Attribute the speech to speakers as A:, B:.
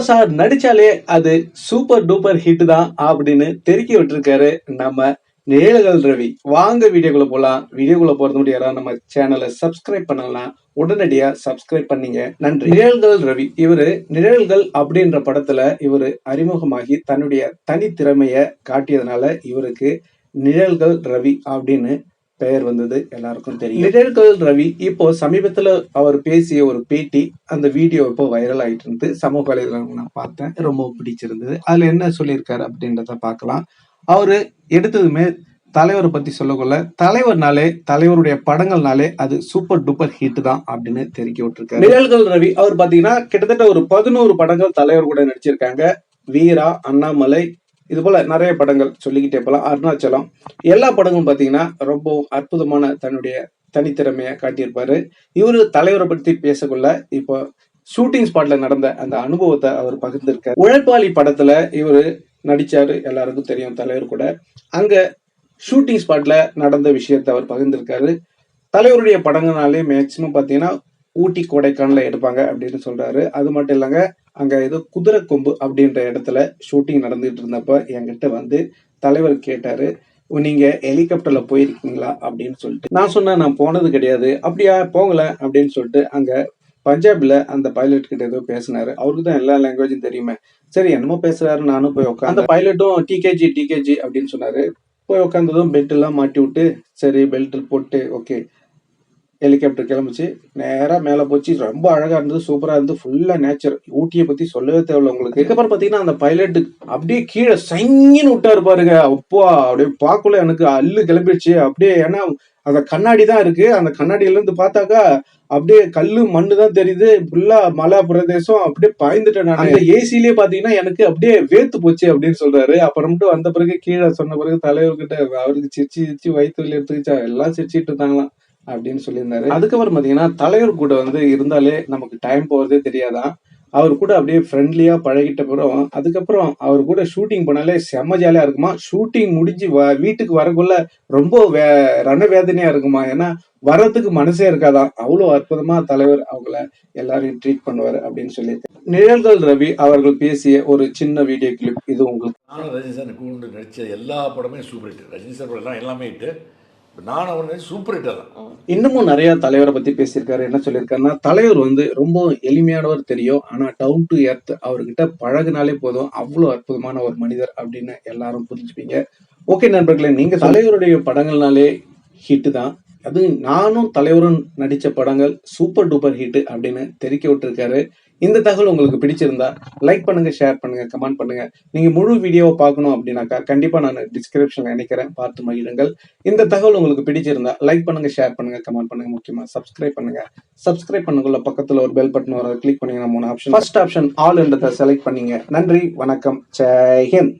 A: Super star நடிச்சாலே அது super duper hit தான் அப்படின்னு தெரிவிக்க விட்டுருக்காரு நம்ம நிழல்கள் ரவி. வாங்க வீடியோக்குள்ள போலாம். வீடியோக்குள்ள போறது முடியாதா? நம்ம சேனலை சப்ஸ்கிரைப் பண்ணலாம், உடனடியா சப்ஸ்கிரைப் பண்ணீங்க, நன்றி. நிழல்கள் ரவி இவரு நிழல்கள் அப்படின்ற படத்துல இவரு அறிமுகமாகி தன்னுடைய தனித்திறமைய காட்டியதுனால இவருக்கு நிழல்கள் ரவி அப்படின்னு பெயர் வந்தது எல்லாருக்கும் தெரியும். நிழல்கள் ரவி இப்போ சமீபத்துல அவர் பேசிய ஒரு பேட்டி, அந்த வீடியோ இப்போ வைரல் ஆயிட்டு இருந்து சமூக வலைதளங்கள் நான் பார்த்தேன், ரொம்ப பிடிச்சிருந்தது. அதுல என்ன சொல்லியிருக்காரு அப்படின்றத பார்க்கலாம். அவரு எடுத்ததுமே தலைவரை பத்தி சொல்லக்குள்ள, தலைவர்னாலே தலைவருடைய படங்கள்னாலே அது சூப்பர் டூப்பர் ஹிட் தான் அப்படின்னு தெரிவிக்க விட்டுருக்காரு. நிழல்கள் ரவி அவர் பாத்தீங்கன்னா கிட்டத்தட்ட ஒரு 11 படங்கள் தலைவர் கூட நடிச்சிருக்காங்க. வீரா, அண்ணாமலை, இது போல நிறைய படங்கள் சொல்லிக்கிட்டே போலாம், அருணாச்சலம், எல்லா படங்களும் பாத்தீங்கன்னா ரொம்ப அற்புதமான தன்னுடைய தனித்திறமைய காட்டியிருப்பாரு. இவரு தலைவரை பத்தி பேசக்குள்ள இப்போ ஷூட்டிங் ஸ்பாட்ல நடந்த அந்த அனுபவத்தை அவர் பகிர்ந்திருக்காரு. உழைப்பாளி படத்துல இவரு நடிச்சாரு, எல்லாருக்கும் தெரியும் தலைவர் கூட. அங்க ஷூட்டிங் ஸ்பாட்ல நடந்த விஷயத்தை அவர் பகிர்ந்திருக்காரு. தலைவருடைய படங்கள்னாலே மேக்சிமம் பாத்தீங்கன்னா ஊட்டி கொடைக்கானல எடுப்பாங்க அப்படின்னு சொல்றாரு. அது மட்டும் இல்லைங்க, அங்க ஏதோ குதிரை கொம்பு அப்படின்ற இடத்துல ஷூட்டிங் நடந்துட்டு இருந்தப்ப என்கிட்ட வந்து தலைவர் கேட்டாரு, நீங்க ஹெலிகாப்டர்ல போயிருக்கீங்களா அப்படின்னு சொல்லிட்டு. நான் சொன்னேன், நான் போனது கிடையாது. அப்படியா, போகல அப்படின்னு சொல்லிட்டு அங்க பஞ்சாப்ல அந்த பைலட் கிட்ட ஏதோ பேசினாரு. அவருக்கு தான் எல்லா லாங்குவேஜும் தெரியுமே. சரி, என்னமோ பேசுறாரு, நானும் போய் உட்காந்து. அந்த பைலட்டும் டிகேஜி அப்படின்னு சொன்னாரு. போய் உட்காந்ததும் பெல்ட் எல்லாம் மாட்டி விட்டு, சரி பெல்ட் போட்டு ஓகே, ஹெலிகாப்டர் கிளம்பிச்சு, நேரா மேல போச்சு. ரொம்ப அழகா இருந்தது, சூப்பரா இருந்தது, ஃபுல்லா நேச்சர். ஊட்டியை பத்தி சொல்லவே தேவையில்ல உங்களுக்கு. இதுக்கப்புறம் பாத்தீங்கன்னா அந்த பைலட் அப்படியே கீழே சைன்னு விட்டாரு பாருங்க. அப்பா, அப்படியே பார்க்கல எனக்கு அல்லு கிளம்பிடுச்சு அப்படியே. ஏன்னா அந்த கண்ணாடி தான் இருக்கு, அந்த கண்ணாடியில இருந்து பார்த்தாக்கா அப்படியே கல்லு மண்ணு தான் தெரியுது. ஃபுல்லா மலை பிரதேசம். அப்படியே பாய்ந்துட்டேன் நான். அந்த ஏசிலேயே பாத்தீங்கன்னா எனக்கு அப்படியே வேத்து போச்சு அப்படின்னு சொல்றாரு. அப்புறமேட்டு வந்த பிறகு கீழே சொன்ன பிறகு தலைவர்கிட்ட அவருக்கு சிரிச்சு வயிற்று வலி எடுத்துக்கிச்சா, எல்லாம் சிரிச்சிட்டு இருந்தாங்களாம் அப்படின்னு சொல்லியிருந்தாரு. அதுக்கப்புறம் பாத்தீங்கன்னா தலைவர் கூட வந்து இருந்தாலே நமக்கு டைம் போறதே தெரியாதான். அவர் கூட அப்படியே ஃப்ரெண்ட்லியா பழகிட்ட பிறகு அதுக்கப்புறம் அவர் கூட ஷூட்டிங் பண்ணாலே செம்ம ஜாலியா இருக்குமா. ஷூட்டிங் முடிஞ்சு வீட்டுக்கு வரக்குள்ள ரொம்ப ரணவேதனையா இருக்குமா. ஏன்னா வர்றதுக்கு மனசே இருக்காதான். அவ்வளவு அற்புதமா தலைவர் அவங்கள எல்லாரையும் ட்ரீட் பண்ணுவாரு அப்படின்னு சொல்லியிருக்காரு. நிழல்கள் ரவி அவர்கள் பேசிய ஒரு சின்ன வீடியோ கிளிப் இது உங்களுக்கு.
B: நானும் ரஜினி சார் கூண்டு நடிச்ச எல்லா படமே சூப்பர் ஹிட். ரஜினி சார் படம் எல்லாமே ஹிட்டு. நான் அவர் சூப்பர் ஹிட்டாக தான்.
A: இன்னமும் நிறைய தலைவரை பத்தி பேசியிருக்காரு. என்ன சொல்லியிருக்காருன்னா, தலைவர் வந்து ரொம்ப எளிமையானவர் தெரியும், ஆனா டவுன் டு எர்த், அவர்கிட்ட பழகுனாலே போதும், அவ்வளவு அற்புதமான ஒரு மனிதர் அப்படின்னு எல்லாரும் புரிஞ்சுப்பீங்க. ஓகே நண்பர்களே, நீங்க தலைவருடைய படங்கள்னாலே ஹிட் தான். அது நானும் தலைவரும் நடிச்ச படங்கள் சூப்பர் டூப்பர் ஹிட் அப்படின்னு தெரிவிக்க விட்டுருக்காரு. இந்த தகவல் உங்களுக்கு பிடிச்சிருந்தா லைக் பண்ணுங்க, ஷேர் பண்ணுங்க, கமெண்ட் பண்ணுங்க. நீங்க முழு வீடியோவை பார்க்கணும் அப்படின்னாக்கா கண்டிப்பா நான் டிஸ்கிரிப்ஷன்ல நினைக்கிறேன், பார்த்து மகிழுங்கள். இந்த தகவல் உங்களுக்கு பிடிச்சிருந்தா லைக் பண்ணுங்க, ஷேர் பண்ணுங்க, கமெண்ட் பண்ணுங்க, முக்கியமா சப்ஸ்கிரைப் பண்ணுங்க. சப்ஸ்கிரைப் பண்ணக்குள்ள பக்கத்துல ஒரு பெல் பட்டன் வர கிளிக் பண்ணீங்கன்னா 3 ஆப்ஷன். ஃபர்ஸ்ட் ஆப்ஷன் ஆல் என்றதை செலக்ட் பண்ணீங்க. நன்றி, வணக்கம், ஜெய் ஹிந்த்.